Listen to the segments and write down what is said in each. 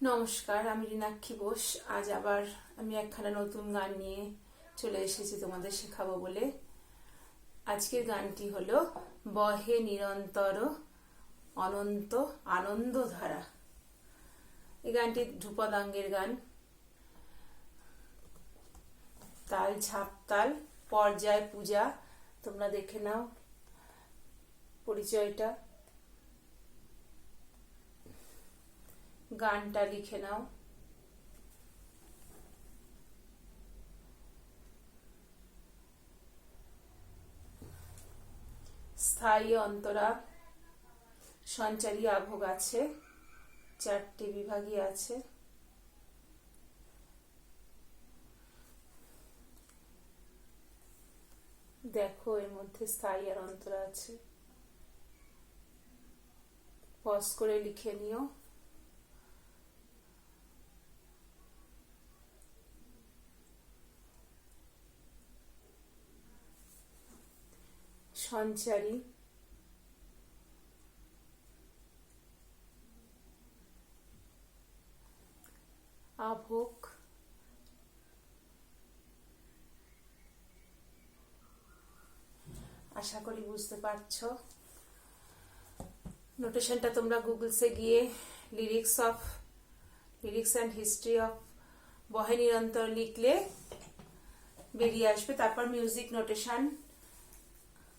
নমস্কার, আমি রিনাক্ষী বোস। আজ আবার আমি একখানা নতুন গান নিয়ে চলে এসেছি তোমাদের শেখাবো বলে। আজকের গানটি হলো বহে নিরন্তর অনন্ত আনন্দধারা। এই গানটি ধ্রুপদাঙ্গের গান। তাল, ঝাপ তাল, পর্যায়, পূজা। তোমরা দেখে নাও পরিচয়টা, গানটা লিখে নাও। স্থায়ী অন্তরা, সঞ্চারী আভোগ আছে, 4টে বিভাগই আছে। দেখো এর মধ্যে স্থায়ী আর অন্তরা আছে, পজ করে লিখে নিও। সঞ্চারী, আভোগ, আশা করি বুঝতে পারছো। নোটেশনটা তোমরা গুগলসে গিয়ে লিরিক্স অ্যান্ড হিস্ট্রি অফ বহে নিরন্তর লিখলে বেরিয়ে আসবে। তারপর মিউজিক নোটেশন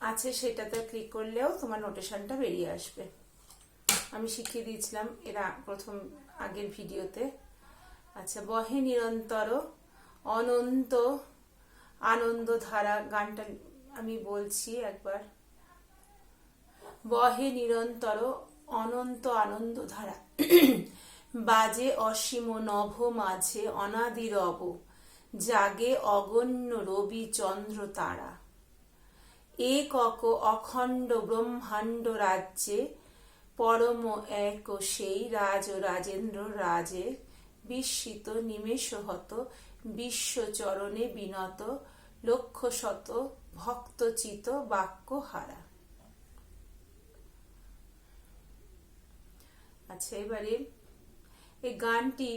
আছে, সেটাতে ক্লিক করলেও তোমার নোটেশনটা বেরিয়ে আসবে। আমি শিখিয়ে দিয়েছিলাম এরা প্রথম আগের ভিডিওতে। আচ্ছা, বহে নিরন্তর অনন্ত আনন্দধারা গানটা আমি বলছি একবার। বহে নিরন্তর অনন্ত আনন্দধারা, বাজে অসীম নভ মাঝে অনাদি রব, জাগে অগণ্য রবি চন্দ্র তারা, একক অখণ্ড ব্রহ্মাণ্ড রাজ্যে পরম এক সেই রাজ রাজেন্দ্র রাজে, বিস্মিত নিমেষ হত বিশ্বচরণে বিনত, লক্ষ শত ভক্তচিত বাক্য হারা। আচ্ছা, এবারে এই গানটি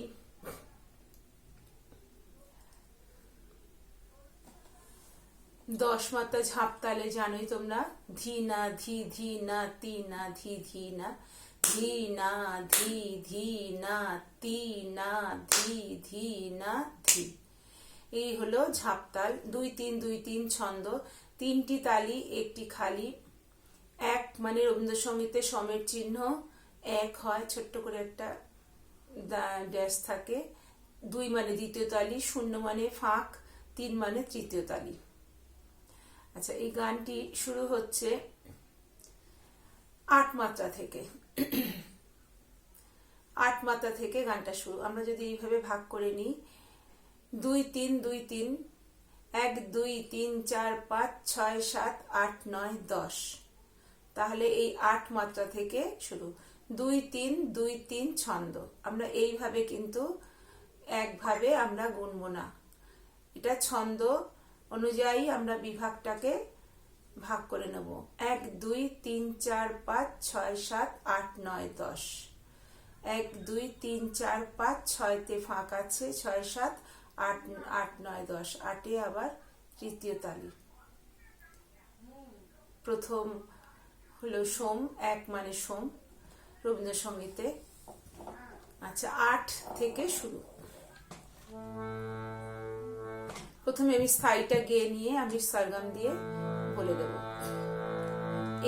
দশ মাত্রা ঝাপতালে জানোই তোমরা। ধি না ধি, ধি না তি না, ধি ধি না, ধি না ধি, ধি না তি না, ধি ধি না ধি। এই হলো ঝাপতাল। 2-3-2-3 ছন্দ, 3টি তালি, একটি খালি। এক মানে রবীন্দ্রসঙ্গীতে সমের চিহ্ন এক হয়, ছোট্ট করে একটা ড্যাশ থাকে। 2 মানে দ্বিতীয় তালি, 0 মানে ফাঁক, 3 মানে তৃতীয় তালি। আচ্ছা, এই গানটি শুরু হচ্ছে 8 মাত্রা থেকে। 8 মাত্রা থেকে গানটা শুরু। আমরা যদি এইভাবে ভাগ করে নিই, 2-3-2-3, 1-2-3-4-5-6-7-8-9-10, তাহলে এই 8 মাত্রা থেকে শুরু। 2-3-2-3 ছন্দ। আমরা এইভাবে কিন্তু একভাবে আমরা গুনবো না, এটা ছন্দ অনুযায়ী আমরা বিভাগটাকে ভাগ করে নেব। 1-2-3-4-5-6-7-8-9-10, 1-2-3-4-5-6তে ফাঁক আছে, 6-7-8-9-10, 8-এ আবার তৃতীয় তালি। প্রথম হলো সোম, 1 মানে সোম রবীন্দ্রসঙ্গীতে। আচ্ছা, 8 থেকে শুরু। প্রথমে আমি স্থায়ীটা গেয়ে নিয়ে আমি সরগম দিয়ে বলে দেব।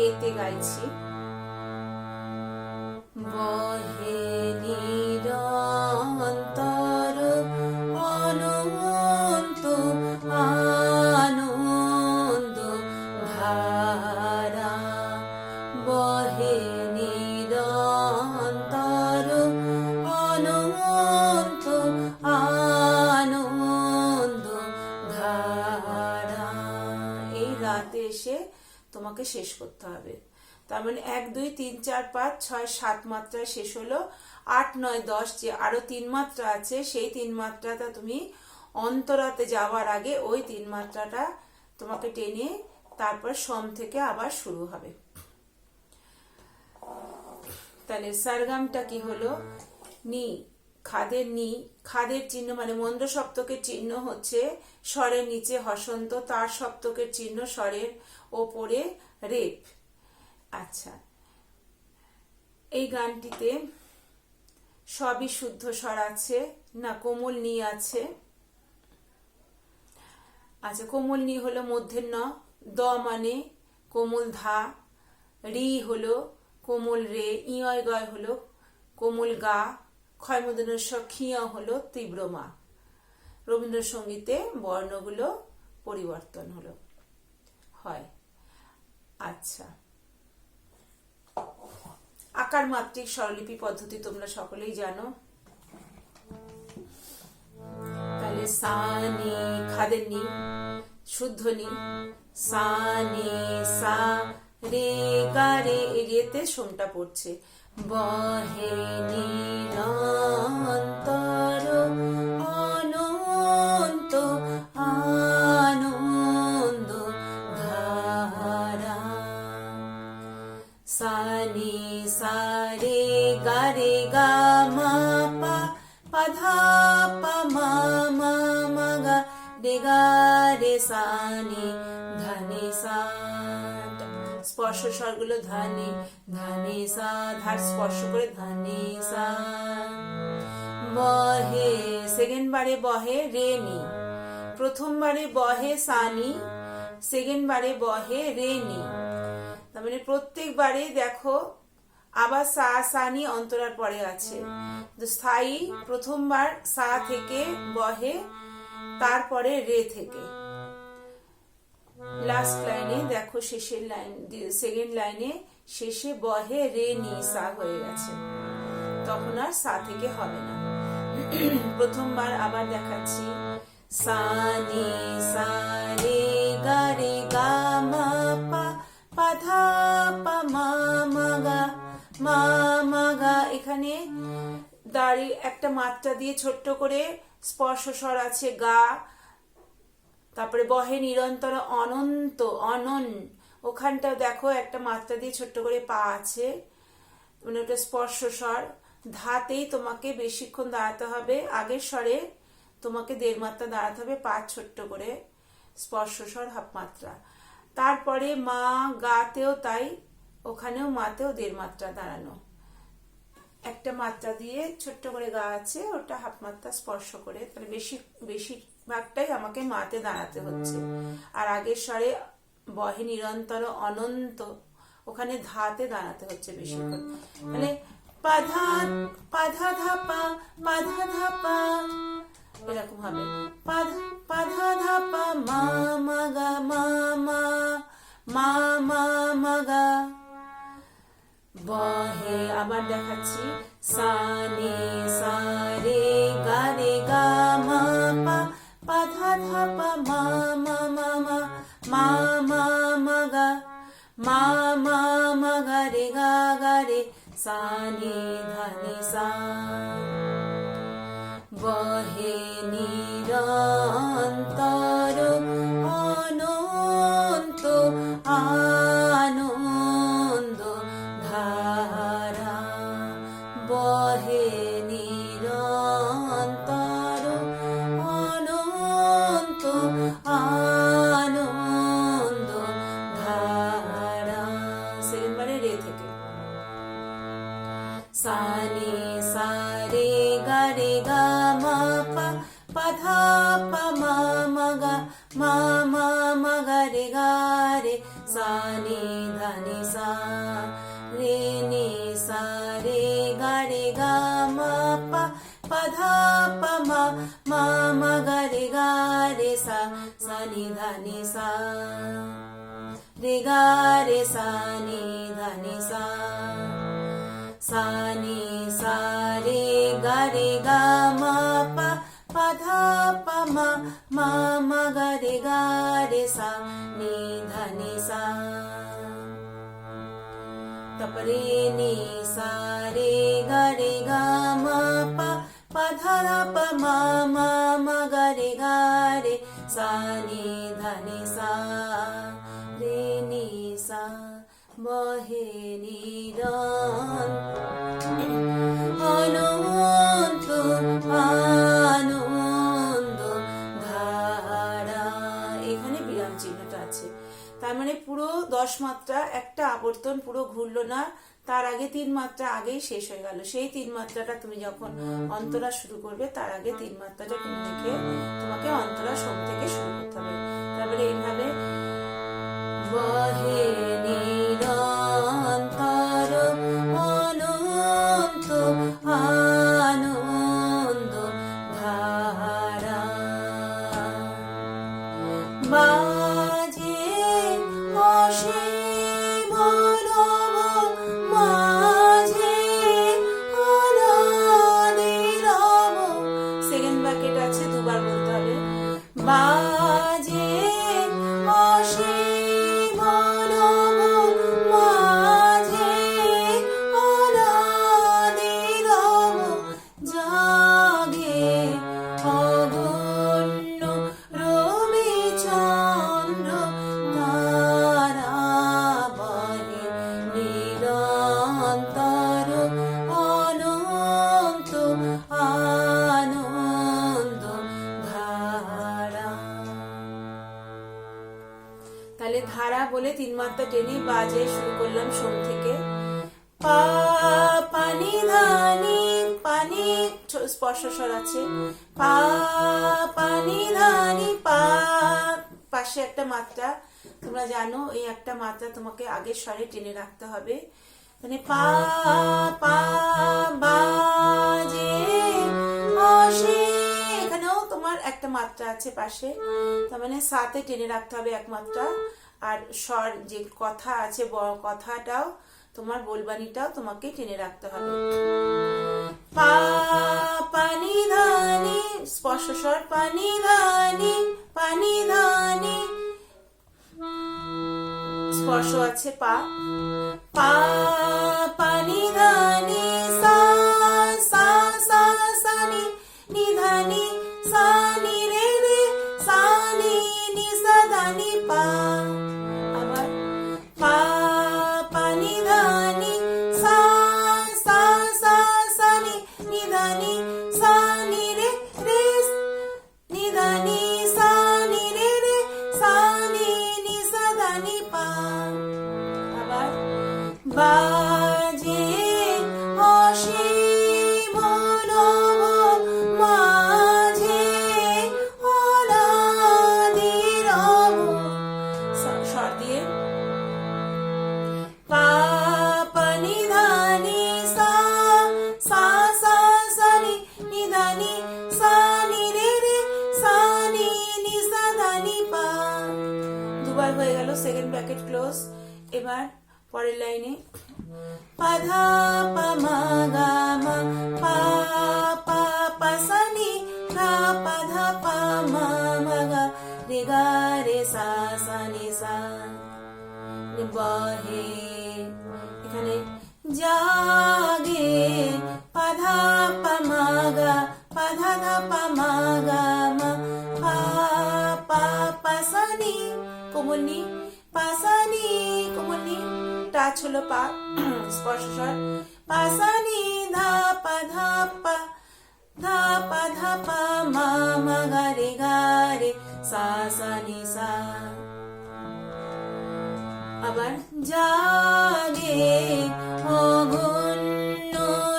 এতে গাইছি, বহে নিরন্তর অনন্ত আনন্দ ধারা, বহে নিরন্তর অনন্ত আনন্দ ধারা। এই রাতে এসে তোমাকে শেষ করতে হবে। তার মানে 1-2-3-4-5-6-7 মাত্রায় শেষ হলো। 8-9-10 যে আরো 3 মাত্রা আছে, সেই 3 মাত্রাটা তুমি অন্তরাতে যাওয়ার আগে ওই 3 মাত্রাটা তোমাকে টেনে তারপর সোম থেকে আবার শুরু হবে। তাহলে সরগমটা কি হলো, নি খাদের চিহ্ন মানে মন্দ সপ্তকের চিহ্ন হচ্ছে স্বরের নিচে হসন্ত, তার সপ্তকের চিহ্ন স্বরের ওপরে রেপ। আচ্ছা, এই গানটিতে সবই শুদ্ধ স্বর আছে না কোমল নি আছে? আচ্ছা, কোমল নি হলো মধ্যের ন, দ মানে কোমল ধা, রি হলো কোমল রে, ইয় গয় হলো কোমল গা, ক্ষয় মূর্ধন্য ষ খিয় হলো তীব্র মা। রবীন্দ্রসঙ্গীতে বর্ণগুলো পরিবর্তন হয়। আচ্ছা, আকার মাত্রিক স্বরলিপি পদ্ধতি তোমরা সকলেই জানো। তাহলে সা নি, খাদের নি, শুদ্ধ নি, সা নি সা, রে গা রে, রেতে সোমটা পড়ছে। বহে নিরন্তর অনন্ত আনন্দ ধারা, সা নি সা রে গা রে গা মা পা, পা ধা পা মা মা মা গা, রে গা রে সা নি ধা নি সা। স্পর্শ স্বরগুলো ধানি ধানি সা, ধার স্পর্শ করে ধানি সা। বহে, সেকেন্ড বারে বহে রে নি, প্রথমবারে বহে সা নি, সেকেন্ড বারে বহে রে নি। তার মানে প্রত্যেকবারে দেখো আবার সা সা নি অন্তরার পরে আছে। স্থায়ী প্রথমবার সা থেকে বহে, তারপরে রে থেকে। লাস্ট লাইনে দেখো, শেষের লাইন সেকেন্ড লাইনে শেষে বহে রে নি সা হয়ে গেছে, তখন আর সা থেকে হবে না। প্রথমবার আবার দেখাচ্ছি, সা নি সা রে গা রে গা মা পা, পা ধা পা মা মা গা, মা মা গা। এখানে দাঁড়ি একটা মাত্রা দিয়ে ছোট্ট করে স্পর্শ স্বর আছে গা, তারপরে বহে নিরন্তর অনন্ত অনন, ওখানটাও দেখো একটা মাত্রা দিয়ে ছোট্ট করে পা আছে, মানে ওটা স্পর্শ স্বর। ধাতেই তোমাকে বেশিক্ষণ দাঁড়াতে হবে, আগের স্বরে তোমাকে 1.5 মাত্রা দাঁড়াতে হবে, পা ছোট্ট করে, স্পর্শ স্বর হাফ মাত্রা। তারপরে মা গাতেও তাই, ওখানেও মাতেও 1.5 মাত্রা দাঁড়ানো, একটা মাত্রা দিয়ে ছোট্ট করে গা আছে, ওটা হাফ মাত্রা স্পর্শ করে, তাহলে বেশিরভাগটাই আমাকে মাতে দাঁড়াতে হচ্ছে। আর আগের স্বরে বহে নিরন্তর অনন্ত, ওখানে ধাতে দাঁড়াতে হচ্ছে বেশিক্ষণ। মানে পাধা পাধা ধাপা, পাধা ধাপা, এরকম হবে। পাধা ধাপা মা মা গা, মা মা মা মা মা গা। বহে, আবার দেখাচ্ছি, সা নি সা রে গা রে গা মা পা, পা ধা ধা পা মা মা মা মা, মা মা মা গা, মা মা মা গা রে গা গা রে, সা নি ধা নি সা। বহে নিরন্তর অনন্ত আনন্দ ধারা, বহে নিরন্তর অনন্ত আনন্দ ধারা। সেকেন্ডবারে রে থেকে, সা নি সা রে গা রে গা মা পা, পা ধা পা মা মা গা, মা মা মা গা রে গা রে, সা নি ধা নি সা। রে নি সা রে গা রে গা মা পা, পা ধা পা মা মা মা গা রে গা রে, সা সা নি ধা নি সা। রে গা রে সা নি ধা নি সা। সা নি সা রে গা রে গা মা পা, পা ধা পা মা মা মা গা রে গা রে, সা নি ধা নি সা। তারপরে নি সা রে গা রে গা মা পা, পা ধা পা মা মা মা গা রে গা রে, সা নি ধা নি সা। রে নি সা, বহে নিরন্তর অনন্ত মাত্রা একটা আবর্তন পুরো ঘুরলো না, তার আগে 3 মাত্রা আগেই শেষ হয়ে গেল। সেই 3 মাত্রাটা তুমি যখন অন্তরা শুরু করবে তার আগে 3 মাত্রাটা তুমি রেখে তোমাকে অন্তরা সোম থেকে শুরু করতে হবে। তারপরে এইভাবে বহে নিরন্তর অনন্ত আনন্দ ধারা, বাজে অসীম নব মাঝে অনাদিরব। সেকেন্ড ব্র্যাকেট আছে, দুবার বলতে হবে। বাজে অসীম নব মাঝে অনাদিরব, জাগে অগণ্য রবি চন্দ্র তারা, বহে নিরন্তর অনন্ত আনন্দ ধারা। তাহলে ধারা বলে 3 মাত্রা টেনে বাজে শুরু করলাম সোম থেকে। পা পানি ধানি, পানি স্পর্শ স্বর আছে। পা পানি ধানি পা, পাশে একটা মাত্রা, তোমরা জানো এই একটা মাত্রা তোমাকে আগের স্বরে টেনে রাখতে হবে। মানে পা পা বাজে অসে, এখানেও তোমার একটা মাত্রা আছে পাশে, তার মানে সাথে টেনে রাখতে হবে এক মাত্রা। আর স্বর যে কথা আছে কথাটাও তোমার বলবানিটাও তোমাকে টেনে রাখতে হবে। পা পানি ধানি স্পর্শ স্বর, পানি ধানি পানি ধানি স্পর্শ আছে পা। পা পানি ধানি সা সা সা সানি নিধানি সানি রে রে সানি নি সাদানি পা। আবার পা পানি ধানি সা সা সা সানি নিধানি সানি রে রে নিধানি সানি রে রে সানি নি সাদানি পা। আবার বাজে অসীম নব মাঝে অনাদিরব, স্বর দিয়ে পা পানি ধানি সা সা সা সানি নিধানি সানি রে রে সানি নি সাদানি পা। দুবার হয়ে গেল, সেকেন্ড ব্র্যাকেট ক্লোজ। এবার পরের লাইনে পাধা পা মা গা মা পা পা পা সানি ধা পা ধা পা মা মা গা রে গা রে সা সানি সা। বহে এখানে জাগে পাধা পা মা গা পাধা ধা পা মা গা মা পা পা পা সানি কোমলনি পাসানি কোমলনি, টাচ হলো পা স্পর্শ স্বর। পাসানি ধা পা ধা পা ধা পা ধা পা মা মা গা রে সা সা নি সা। আবার জাগে অগণ্য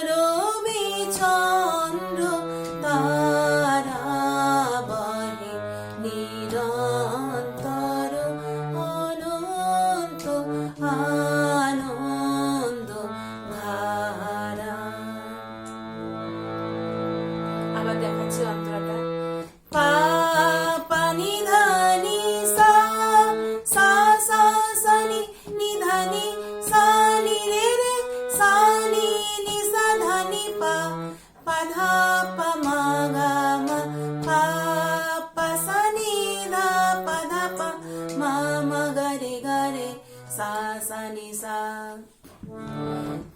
রবি চন্দ্র তারা, বহে নিরন্তর অনন্ত আনন্দ ধারা। আবার দেখাচ্ছি অন্তরাটা। পা পানি ধানি সা সা সা সানি নিধানি সানি রে রে সানি নি সাধানি পা। পাধা পা মা গা মা পা পা সানি ধা পা ধা পা মা মা গা রে সা সানি সা।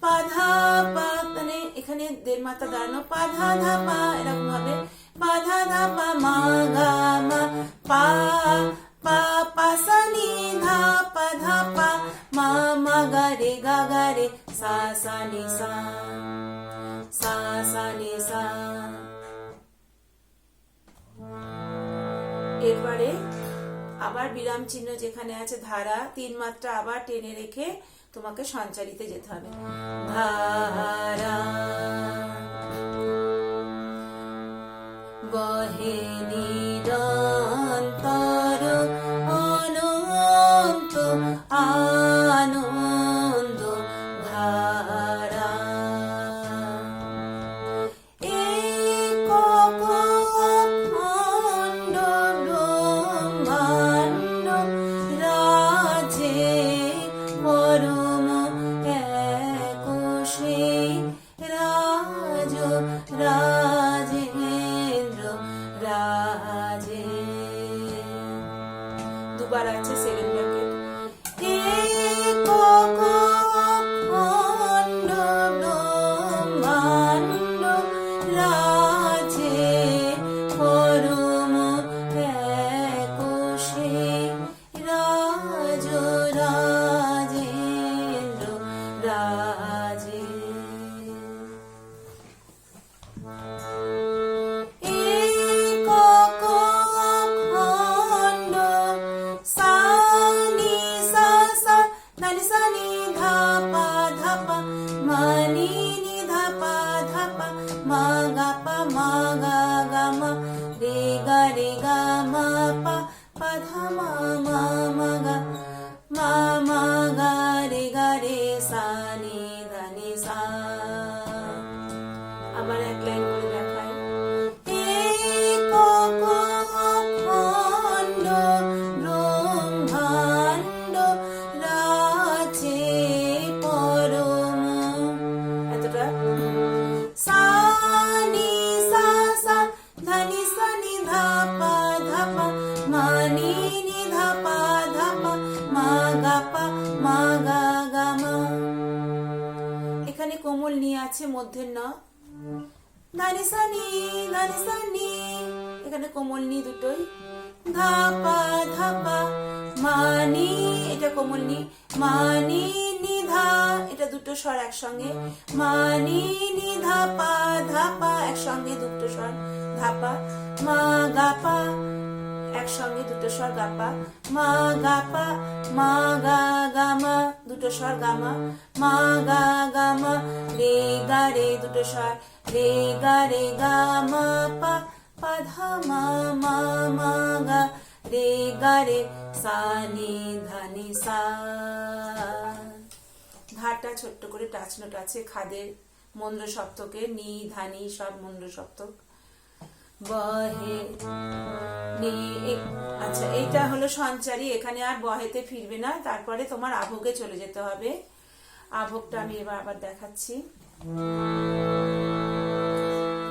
পাধা পা, মানে এখানে দেড় মাত্রা দাঁড়ানো, পাধা ধা পা এরকম ভাবে। পাধা ধা পা মা গা মা পা পা পা সানি ধা পা ধা পা মা মা গা রে সা সা নি সা সা সা নি সা। এরপরে আবার বিরাম চিহ্ন যেখানে আছে ধারা 3 মাত্রা আবার টেনে রেখে তোমাকে সঞ্চারিতে যেতে হবে। ধারা বহে নিরন্তর অনন্ত আনন্দ ধারা একক অখণ্ড ব্রহ্মাণ্ড রাজে পরম একুশে রাজ রাজেন্দ্র রাজে। দুবার আছে সেকেন্ড ব্র্যাকেট। একক অখণ্ড ব্রহ্মাণ্ড রাজে পরম একুশে রাজ রাজেন্দ্র রাজে। একক অখণ্ড সা নি সা সা ধানি সা নি ধা পা ধা পা মা নি নি ধা পা ধা পা মা গা পা মা গা গা মা রে গা মা পা পা ধা মা মা মা গা মা গা রে সা নি ধা নি সা। আবার এক লাইন করে দেখাই। একক অখণ্ড ব্রহ্মাণ্ড রাজে পরম এতটা সা নি সা সা ধানি সা নি ধা পা মা নি নি ধা পা মা গা গা মা। এখানে কোমল নি আছে মধ্যের ন ধানি সা নি এখানে কোমল নি দুটোই ধা পা মা নি এটা কোমল নি মা নি নি ধা এটা দুটো স্বর একসঙ্গে মা নি নি ধা পা একসঙ্গে দুটো স্বর ধাপা মা গা পা একসঙ্গে দুটো স্বর গাপা মা গা পা মা গা গা মা দুটো স্বর গামা মা গা গা মা রে গা রে দুটো স্বর রে গা মা পা পা ধা মা মা মা গা রে সা নি ধা নি সা। ধাটা ছোট্ট করে টাচ নোট আছে খাদের মন্দ্র সপ্তকে নি ধানি সব মন্দ্র সপ্তক বহে নি। আচ্ছা এটা হলো সঞ্চারী, এখানে আর বহেতে ফিরবে না, তারপরে তোমার আভোগে চলে যেতে হবে। আভোগটা আমি এবার আবার দেখাচ্ছি,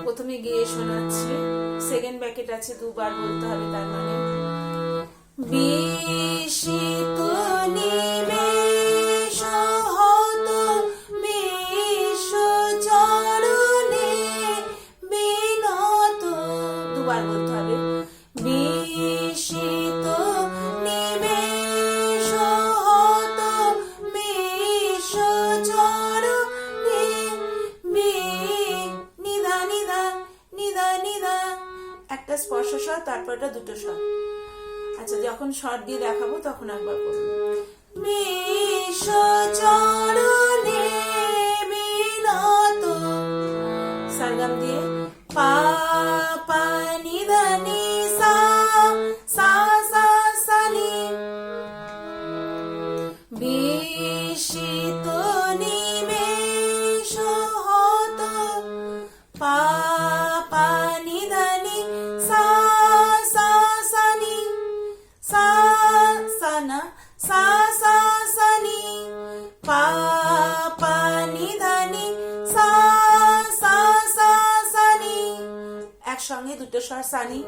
প্রথমে গিয়ে শোনাচ্ছি। সেকেন্ড ব্র্যাকেট আছে দুবার বলতে হবে, তার মানে বিশিত নিমেষ হত বিশ্ব চরণে বিনত, দুবার বলতে হবে বিশিত নিমেষ হত বিশ্ব চরণে নিধা নিধা নিধা নিধা, একটা স্পর্শ স্বর তারপরটা দুটো স্বর। আচ্ছা যখন শর্ট দিয়ে দেখাবো তখন একবার করবো। বিশ্ব চরণে বিনত, সরগম দিয়ে পা পা নি ধা নি সা সা সা সা নি, বিশিত নিমেষ হত পা পা নি ধা নি সা সা সা নি সা সা না সা সা সা নি পা পা নি ধা নি সা সা সা সা নি, একসঙ্গে দুটো স্বর সানি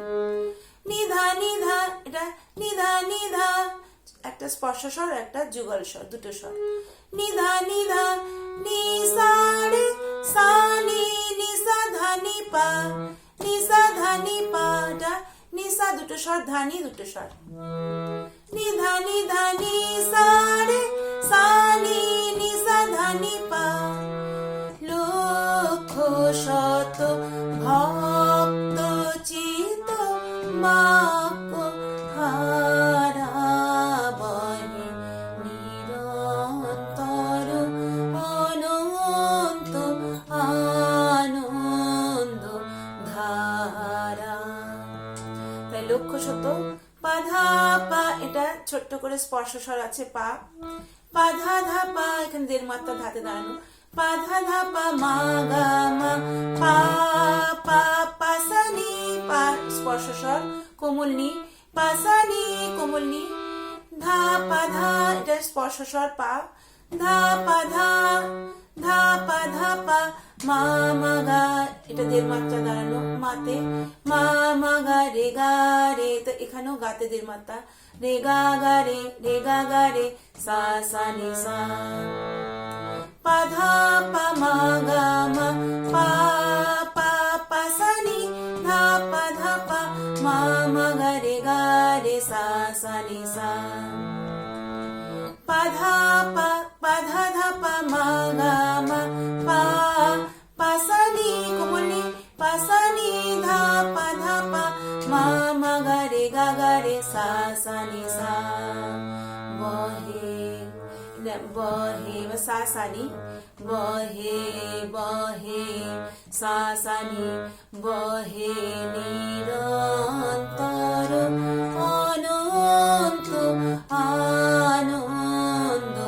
নিধা নিধা, এটা নিধা নিধা, একটা স্পর্শ স্বর একটা যুগল স্বর দুটো স্বর নিধা নিধা নি সা রে সা নি নি সা ধা নি পা নি সা ধা নি পা, নি সা দুটো স্বর ধানি দুটো স্বর নিধা নিধা নি সা রে সা নি নি সা ধা নি পা। লক্ষ শত ভক্ত চিত মাক হারা লক্ষ্যশত। পা ধা পা, এটা ছোট্ট করে স্পর্শ স্বর আছে পা। পা ধা ধা পা, এখানে দেড় মাত্রা ধাতে দাঁড়ানো। পা ধা ধা পা মা গা মা, পা পা পা সা নি, পা স্পর্শ স্বর কোমল নি, পা সা নি কোমল নি। ধা পা ধা, এটা স্পর্শ স্বর পা। ধা পা ধা, ধা পা ধা পা মা মা গা, এটা দেড় মাত্রা দাঁড়ানো মাতে। মা মা গা রে গা রে, তো এখানেও গাতে দেড় মাত্রা। রে গা গা রে, রে গা গা রে, সা সা নি সা। পা ধা পা মা গা মা, পা পা পা সা নি, ধা পা ধা পা মা মা গা রে সা সা নি সা। পা ধা পা, পা ধা ধা পা মা গা মা, পা পা সা নি কোমল নি, পা সা নি ধা পা ধা পা মা মা গা রে সা সা নি সা। বহে বহে সা সা নি, বহে বহে সা সা নি, বহে নিরন্তর অনন্ত আনন্দ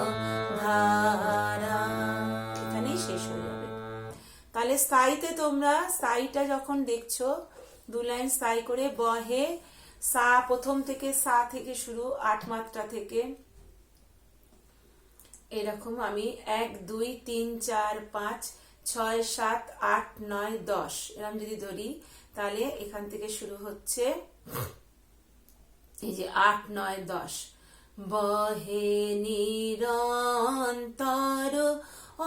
ধারা। এখানেই শেষ হয়ে যাবে। তাহলে স্থায়ীতে তোমরা স্থায়ীটা যখন দেখছো, দু লাইন স্থায়ী করে বহে, সা প্রথম থেকে, সা থেকে শুরু 8 মাত্রা থেকে, এরকম আমি 1 2 3 4 5 6 7 8 9 10 এরকম যদি ধরি, তাহলে এখান থেকে শুরু হচ্ছে এই যে 8 9 10। বহে নিরন্তর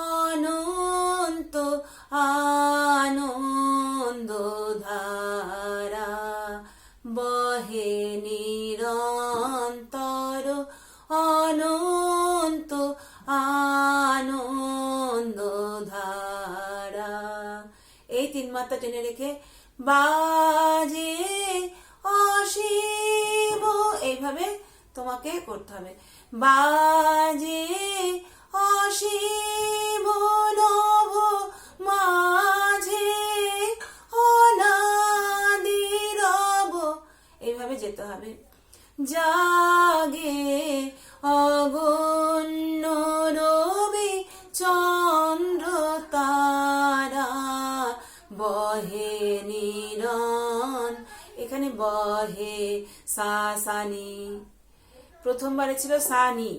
অনন্ত আনন্দ ধারা, বহে নিরন্তর অনন্ত আনন্দ ধারা। এই 3 মাত্রা টেনে রেখে বাজে অসীম, এইভাবে তোমাকে করতে হবে। বাজে অসীম নভ মাঝে অনাদি রব, এইভাবে যেতে হবে। জাগে অগণ্য রবি চন্দ্র তারা, বহে নিরন, এখানে বহে সা সা নি, প্রথমবারে ছিল সা নি,